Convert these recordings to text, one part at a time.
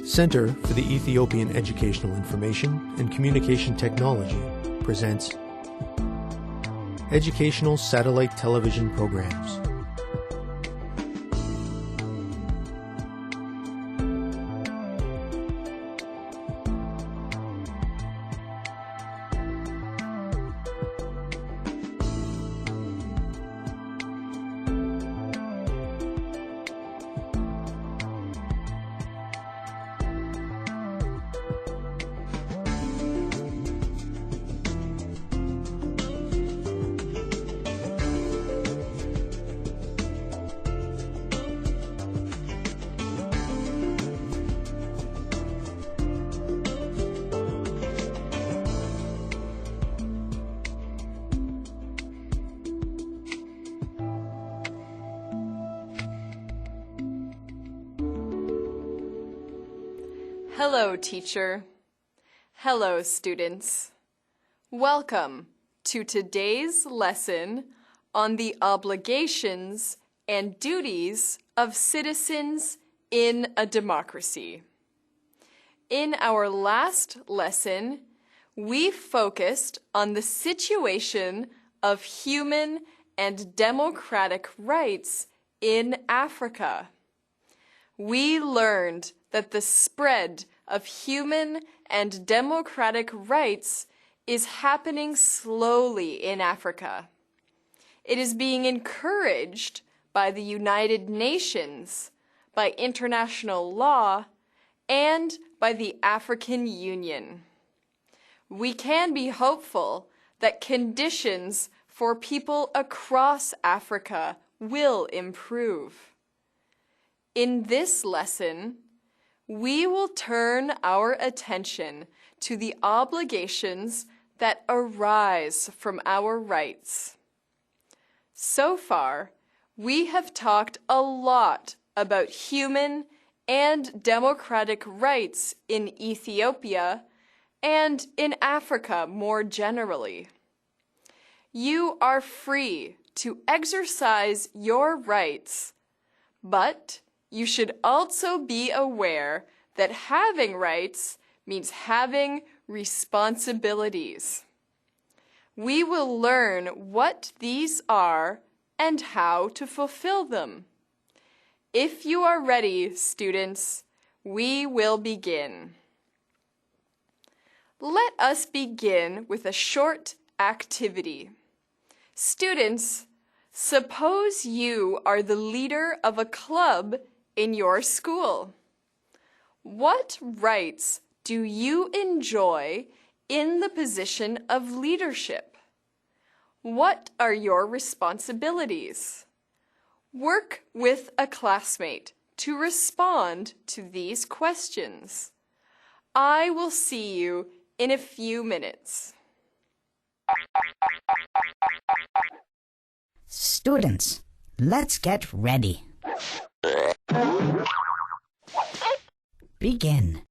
Center for the Ethiopian Educational Information and Communication Technology presents Educational Satellite Television Programs. Hello, teacher. Hello, students. Welcome to today's lesson on the obligations and duties of citizens in a democracy. In our last lesson, we focused on the situation of human and democratic rights in Africa. We learned that the spread of human and democratic rights is happening slowly in Africa. It is being encouraged by the United Nations, by international law, and by the African Union. We can be hopeful that conditions for people across Africa will improve. In this lesson, we will turn our attention to the obligations that arise from our rights. So far, we have talked a lot about human and democratic rights in Ethiopia and in Africa more generally. You are free to exercise your rights, but you should also be aware that having rights means having responsibilities. We will learn what these are and how to fulfill them. If you are ready, students, we will begin. Let us begin with a short activity. Students, suppose you are the leader of a club in your school. What rights do you enjoy in the position of leadership? What are your responsibilities? Work with a classmate to respond to these questions. I will see you in a few minutes. Students, let's get ready. Begin.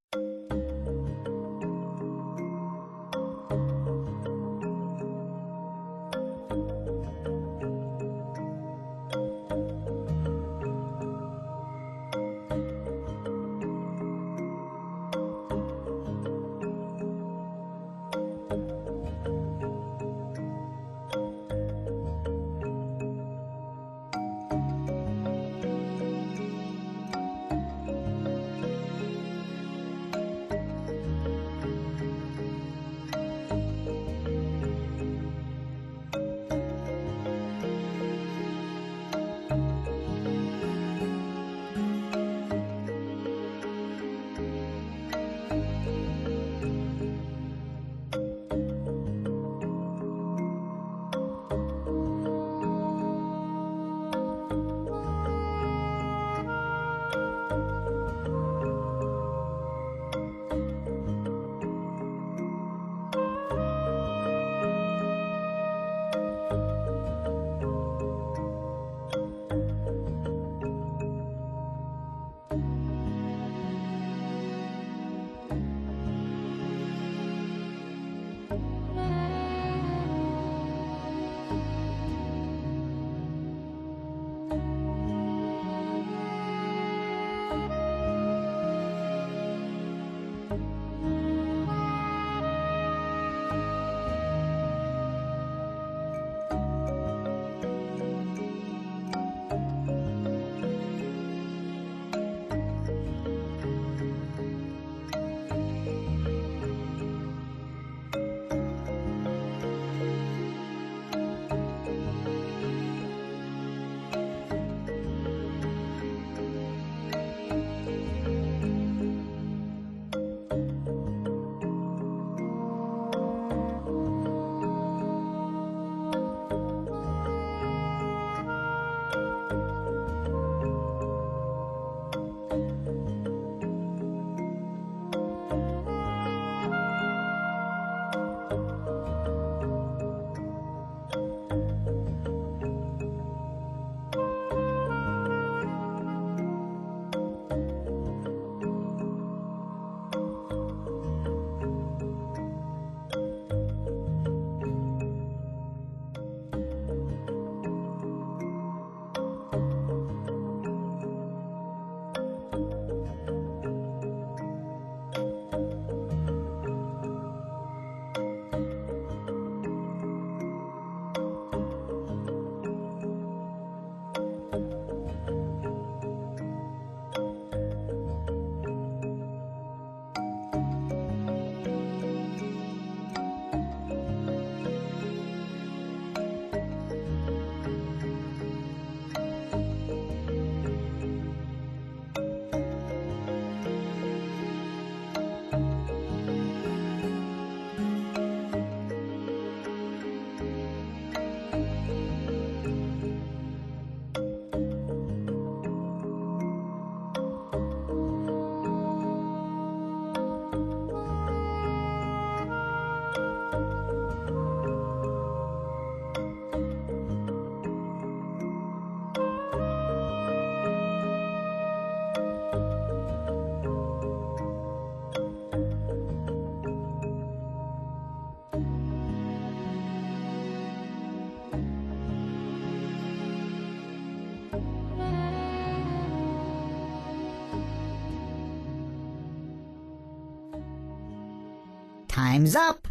Time's up.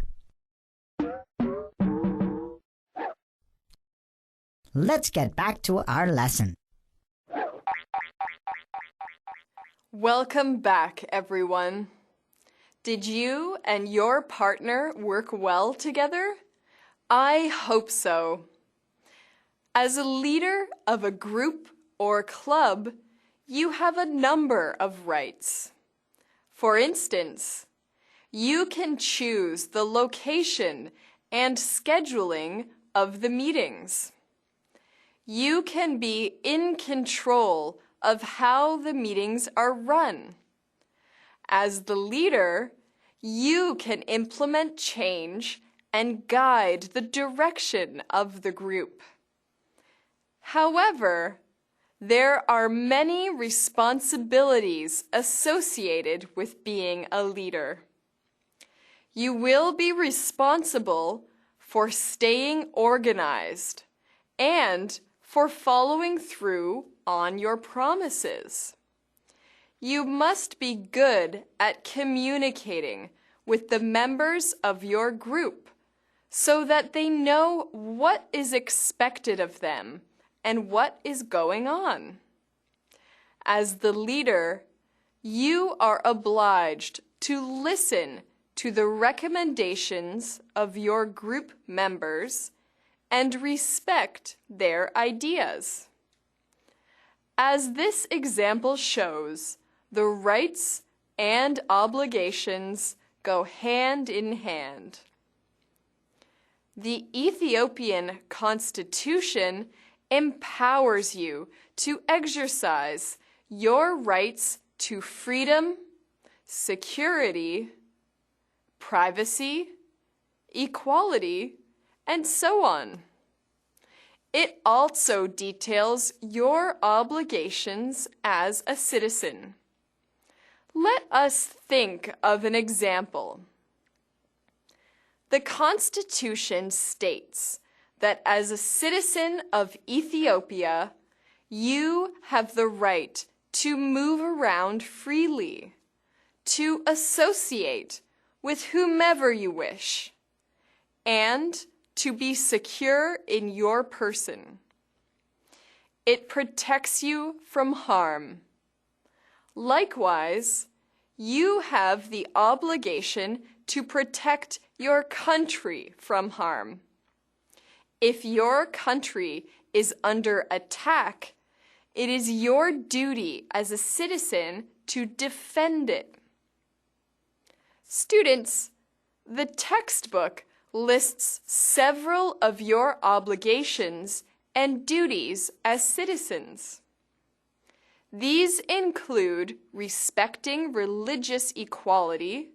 Let's get back to our lesson. Welcome back, everyone. Did you and your partner work well together? I hope so. As a leader of a group or club, you have a number of rights. For instance, you can choose the location and scheduling of the meetings. You can be in control of how the meetings are run. As the leader, you can implement change and guide the direction of the group. However, there are many responsibilities associated with being a leader. You will be responsible for staying organized and for following through on your promises. You must be good at communicating with the members of your group so that they know what is expected of them and what is going on. As the leader, you are obliged to listen to the recommendations of your group members and respect their ideas. As this example shows, the rights and obligations go hand in hand. The Ethiopian Constitution empowers you to exercise your rights to freedom, security, privacy, equality, and so on. It also details your obligations as a citizen. Let us think of an example. The Constitution states that as a citizen of Ethiopia, you have the right to move around freely, to associate with whomever you wish, and to be secure in your person. It protects you from harm. Likewise, you have the obligation to protect your country from harm. If your country is under attack, it is your duty as a citizen to defend it. Students, the textbook lists several of your obligations and duties as citizens. These include respecting religious equality,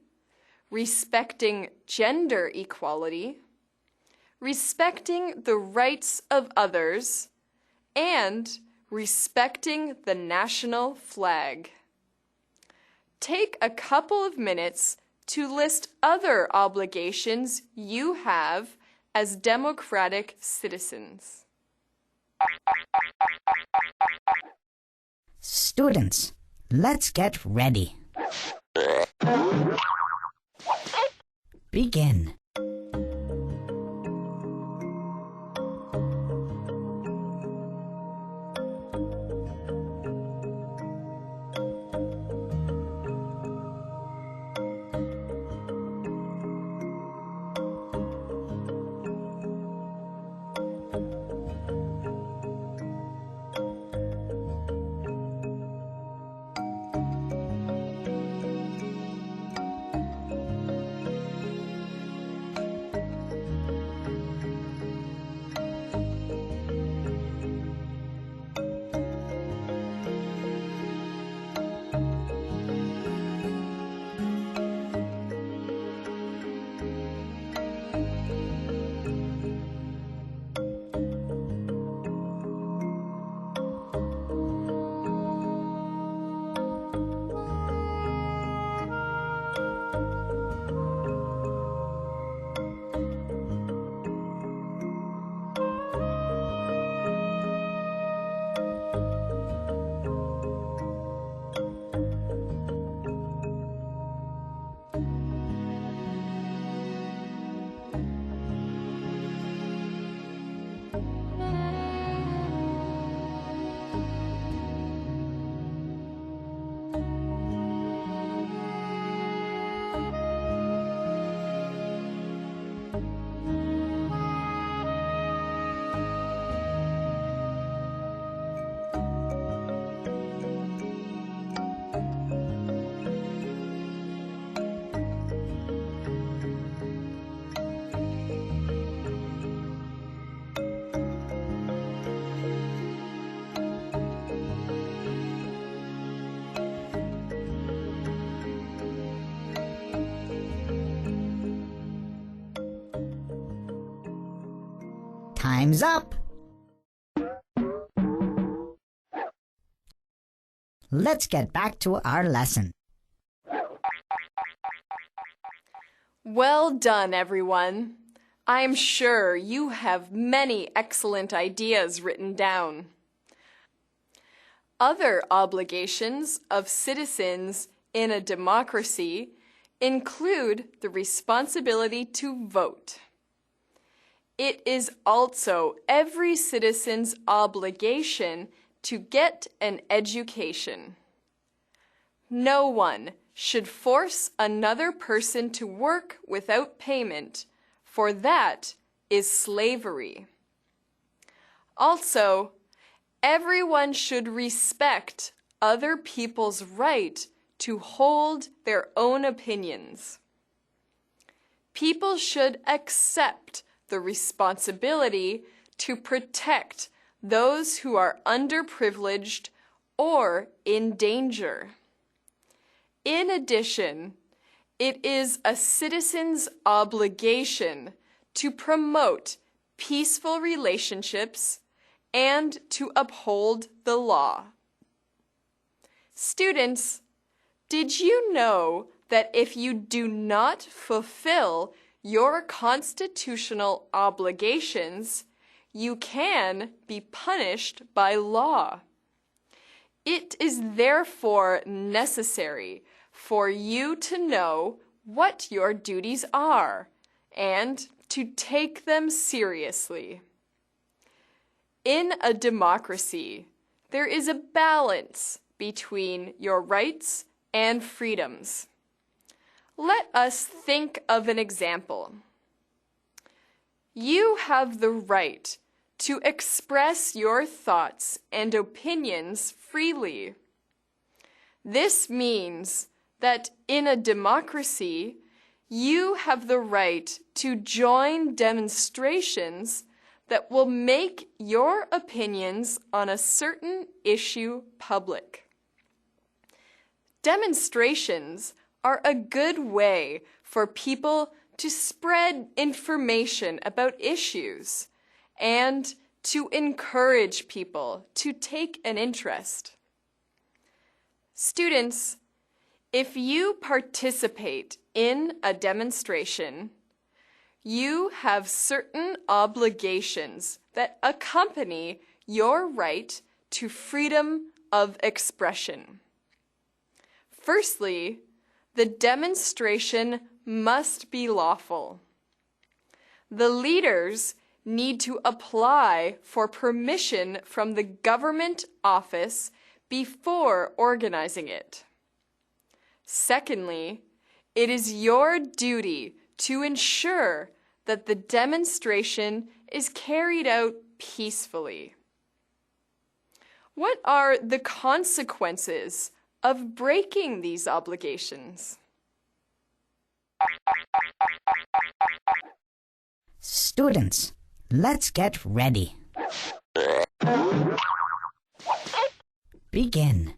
respecting gender equality, respecting the rights of others, and respecting the national flag. Take a couple of minutes to list other obligations you have as democratic citizens. Students, let's get ready. Begin. Time's up. Let's get back to our lesson. Well done, everyone. I'm sure you have many excellent ideas written down. Other obligations of citizens in a democracy include the responsibility to vote. It is also every citizen's obligation to get an education. No one should force another person to work without payment, for that is slavery. Also, everyone should respect other people's right to hold their own opinions. People should accept the responsibility to protect those who are underprivileged or in danger. In addition, it is a citizen's obligation to promote peaceful relationships and to uphold the law. Students, did you know that if you do not fulfill your constitutional obligations, you can be punished by law? It is therefore necessary for you to know what your duties are and to take them seriously. In a democracy, there is a balance between your rights and freedoms. Let us think of an example. You have the right to express your thoughts and opinions freely. This means that in a democracy, you have the right to join demonstrations that will make your opinions on a certain issue public. Demonstrations are a good way for people to spread information about issues and to encourage people to take an interest. Students, if you participate in a demonstration, you have certain obligations that accompany your right to freedom of expression. Firstly, the demonstration must be lawful. The leaders need to apply for permission from the government office before organizing it. Secondly, it is your duty to ensure that the demonstration is carried out peacefully. What are the consequences of breaking these obligations? Students, let's get ready. Begin.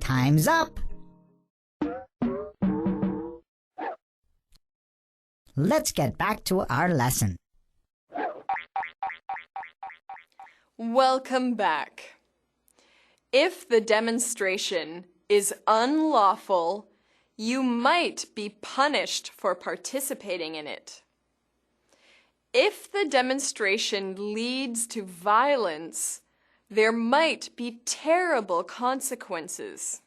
Time's up! Let's get back to our lesson. Welcome back. If the demonstration is unlawful, you might be punished for participating in it. If the demonstration leads to violence, there might be terrible consequences.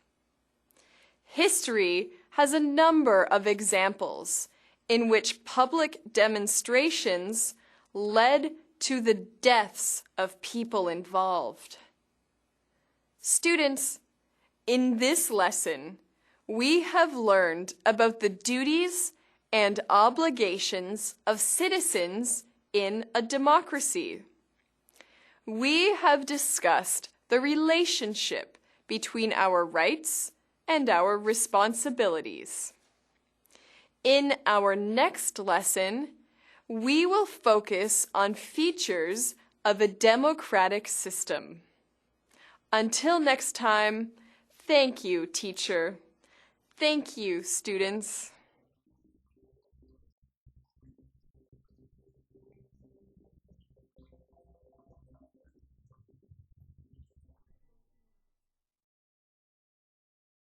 History has a number of examples in which public demonstrations led to the deaths of people involved. Students, in this lesson, we have learned about the duties and obligations of citizens in a democracy. We have discussed the relationship between our rights and our responsibilities. In our next lesson, we will focus on features of a democratic system. Until next time, thank you, teacher. Thank you, students.